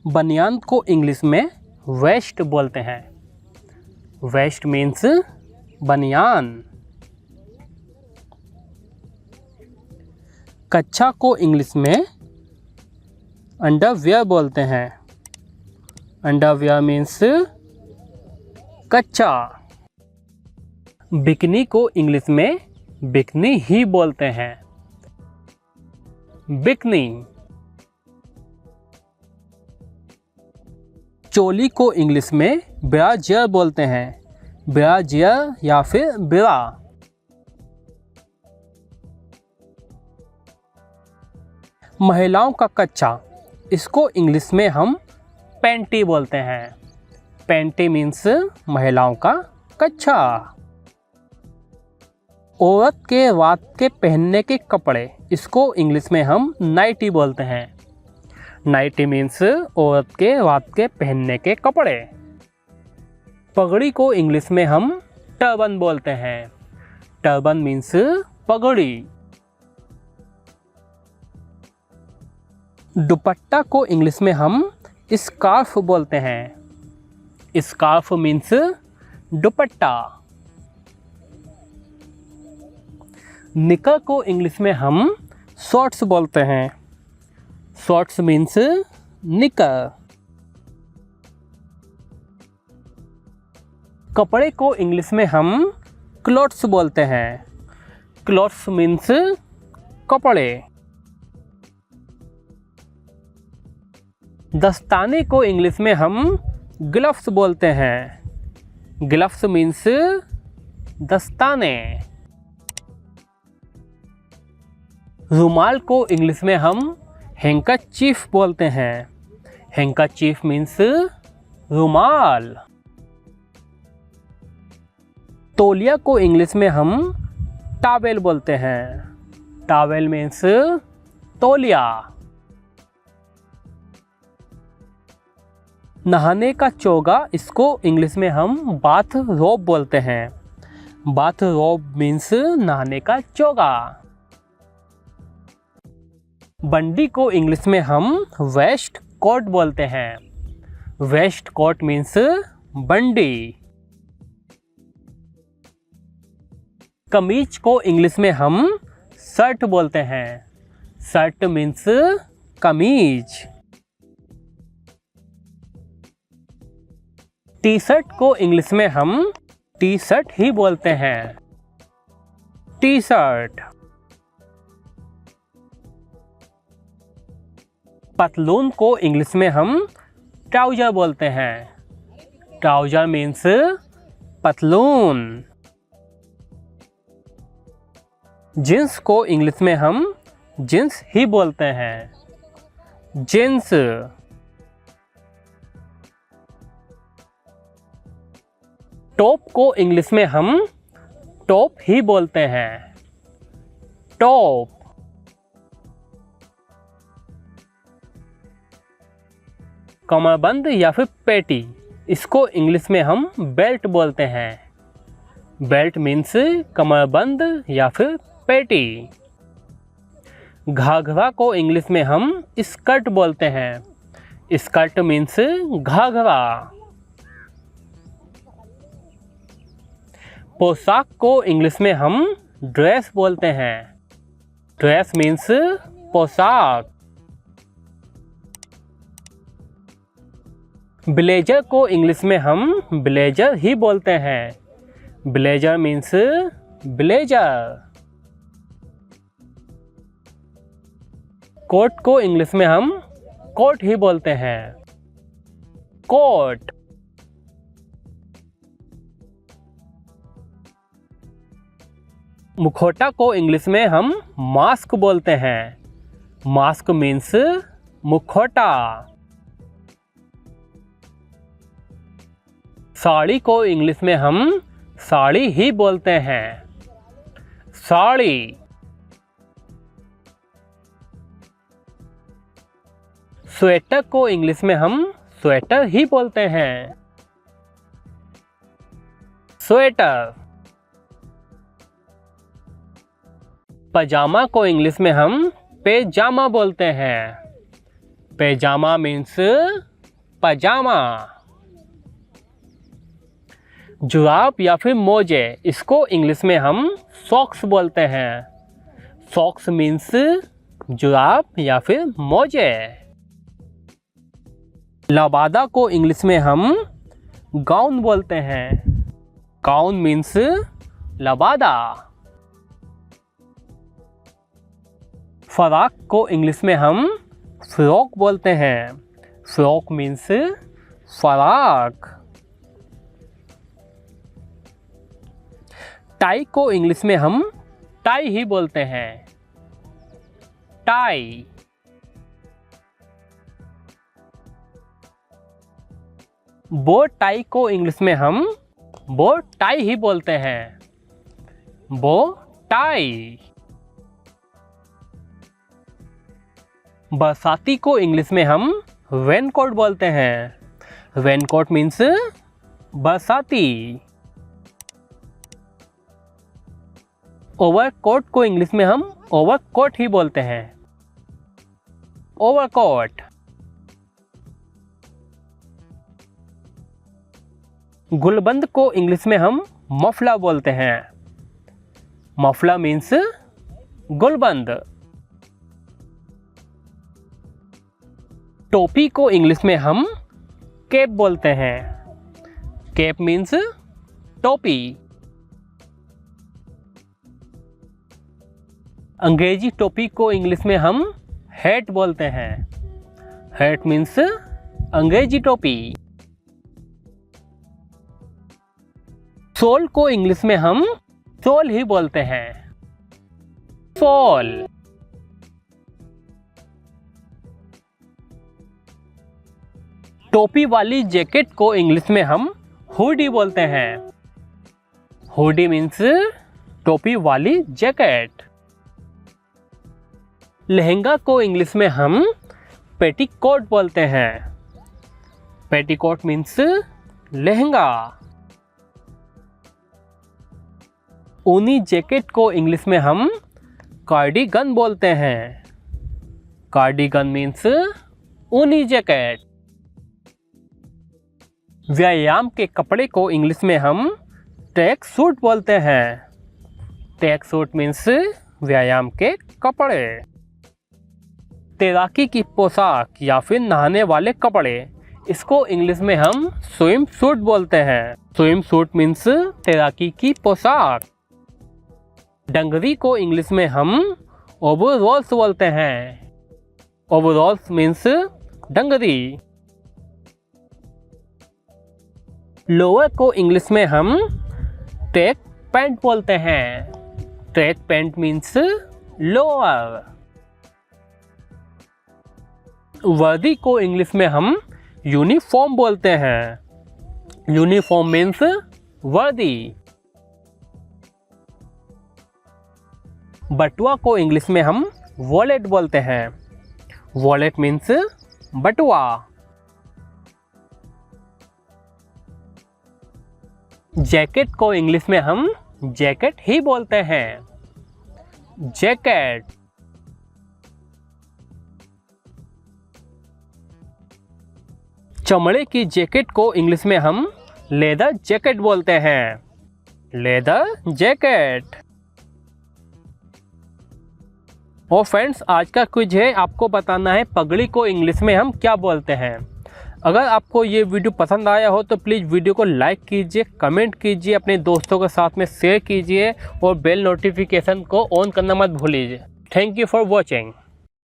बनियान को इंग्लिश में वेस्ट बोलते हैं। वेस्ट मीन्स बनियान। कच्छा को इंग्लिश में अंडरवियर बोलते हैं। अंडरवियर मीन्स कच्छा। बिकनी को इंग्लिश में बिकनी ही बोलते हैं। बिकनी। चोली को इंग्लिश में ब्राजियर बोलते हैं। ब्राजियर या फिर ब्रा। महिलाओं का कच्छा, इसको इंग्लिश में हम पैंटी बोलते हैं। पैंटी मीन्स महिलाओं का कच्छा। औरत के रात के पहनने के कपड़े, इसको इंग्लिश में हम नाइटी बोलते हैं। नाइटी मीन्स औरत के रात के पहनने के कपड़े। पगड़ी को इंग्लिश में हम टर्बन बोलते हैं। टर्बन मीन्स पगड़ी। दुपट्टा को इंग्लिश में हम स्कार्फ बोलते हैं। स्कार्फ मीन्स दुपट्टा। निकर को इंग्लिश में हम शॉर्ट्स बोलते हैं। शॉर्ट्स मीन्स निकर। कपड़े को इंग्लिश में हम क्लॉथ्स बोलते हैं। क्लॉथ्स मीन्स कपड़े। दस्ताने को इंग्लिश में हम ग्लव्स बोलते हैं। ग्लव्स मीन्स दस्ताने। रुमाल को इंग्लिश में हम हैंकरचीफ बोलते हैं। हैंकरचीफ मीन्स रुमाल। तौलिया को इंग्लिश में हम टॉवेल बोलते हैं। टॉवेल मीन्स तौलिया। नहाने का चोगा, इसको इंग्लिश में हम बाथ रोब बोलते हैं। बाथ रोब मीन्स नहाने का चोगा। बंडी को इंग्लिश में हम वेस्ट कोट बोलते हैं। वेस्ट कोट मीन्स बंडी। कमीज को इंग्लिश में हम शर्ट बोलते हैं। शर्ट मीन्स कमीज। टी शर्ट को इंग्लिश में हम टी शर्ट ही बोलते हैं। T shirt. पतलून को इंग्लिश में हम ट्राउजर बोलते हैं। ट्राउजर मीन्स पतलून। जींस को इंग्लिश में हम जींस ही बोलते हैं। जींस। टॉप को इंग्लिश में हम टॉप ही बोलते हैं। टॉप। कमरबंद या फिर पेटी, इसको इंग्लिश में हम बेल्ट बोलते हैं। बेल्ट मीन्स कमरबंद या फिर पेटी। घाघरा को इंग्लिश में हम स्कर्ट बोलते हैं। स्कर्ट मीन्स घाघरा। पोशाक को इंग्लिश में हम ड्रेस बोलते हैं। ड्रेस मीन्स पोशाक। ब्लेजर को इंग्लिश में हम ब्लेजर ही बोलते हैं। Blazer means blazer. कोट को इंग्लिश में हम कोट ही बोलते हैं। कोट। मुखौटा को इंग्लिश में हम मास्क बोलते हैं। मास्क मीन्स मुखौटा। साड़ी को इंग्लिश में हम साड़ी ही बोलते हैं। साड़ी। स्वेटर को इंग्लिश में हम स्वेटर ही बोलते हैं। स्वेटर। पजामा को इंग्लिश में हम पैजामा बोलते हैं। पैजामा मीन्स पजामा। जुराब या फिर मोजे, इसको इंग्लिश में हम सॉक्स बोलते हैं। सॉक्स मीन्स जुराब या फिर मोजे। लबादा को इंग्लिश में हम गाउन बोलते हैं। Gown means लबादा। फराक को इंग्लिश में हम फ्रॉक बोलते हैं। फ्रॉक मीन्स फराक। टाई को इंग्लिश में हम टाई ही बोलते हैं। टाई। बो टाई को इंग्लिश में हम बो टाई ही बोलते हैं। बो टाई। बरसाती को इंग्लिश में हम रेनकोट बोलते हैं। रेनकोट मीन्स बरसाती। ओवरकोट को इंग्लिश में हम ओवरकोट ही बोलते हैं। ओवरकोट। गुलबंद को इंग्लिश में हम मफला बोलते हैं। मफला मीन्स गुलबंद। टोपी को इंग्लिश में हम कैप बोलते हैं। कैप मीन्स टोपी। अंग्रेजी टोपी को इंग्लिश में हम हैट बोलते हैं। हैट मीन्स अंग्रेजी टोपी। शॉल को इंग्लिश में हम शॉल ही बोलते हैं। शॉल। टोपी वाली जैकेट को इंग्लिश में हम हुडी बोलते हैं। हुडी मीन्स टोपी वाली जैकेट। लहंगा को इंग्लिश में हम पेटीकोट बोलते हैं। Petticoat means lehenga. ऊनी जैकेट को इंग्लिश में हम कार्डिगन बोलते हैं। कार्डिगन मीन्स ऊनी जैकेट। व्यायाम के कपड़े को इंग्लिश में हम ट्रैक सूट बोलते हैं। ट्रैक सूट मीन्स व्यायाम के कपड़े। तैराकी की पोशाक या फिर नहाने वाले कपड़े, इसको इंग्लिश में हम स्विम सूट बोलते हैं। स्विम सूट मीन्स तैराकी की पोशाक। डंगरी को इंग्लिश में हम ओवरऑल्स बोलते हैं। ओवरऑल्स मीन्स डंगरी। लोअर को इंग्लिश में हम ट्रैक पैंट बोलते हैं। Track pant means lower. वर्दी को इंग्लिश में हम यूनिफॉर्म बोलते हैं। यूनिफॉर्म मीन्स वर्दी। बटुआ को इंग्लिश में हम वॉलेट बोलते हैं। वॉलेट मीन्स बटुआ। जैकेट को इंग्लिश में हम जैकेट ही बोलते हैं। जैकेट। चमड़े की जैकेट को इंग्लिश में हम लेदर जैकेट बोलते हैं। Leather jacket. और फ्रेंड्स, आज का क्विज है, आपको बताना है पगड़ी को इंग्लिश में हम क्या बोलते हैं। अगर आपको ये वीडियो पसंद आया हो तो प्लीज़ वीडियो को लाइक कीजिए, कमेंट कीजिए, अपने दोस्तों के साथ में शेयर कीजिए और बेल नोटिफिकेशन को ऑन करना मत भूलिए। Thank you for watching.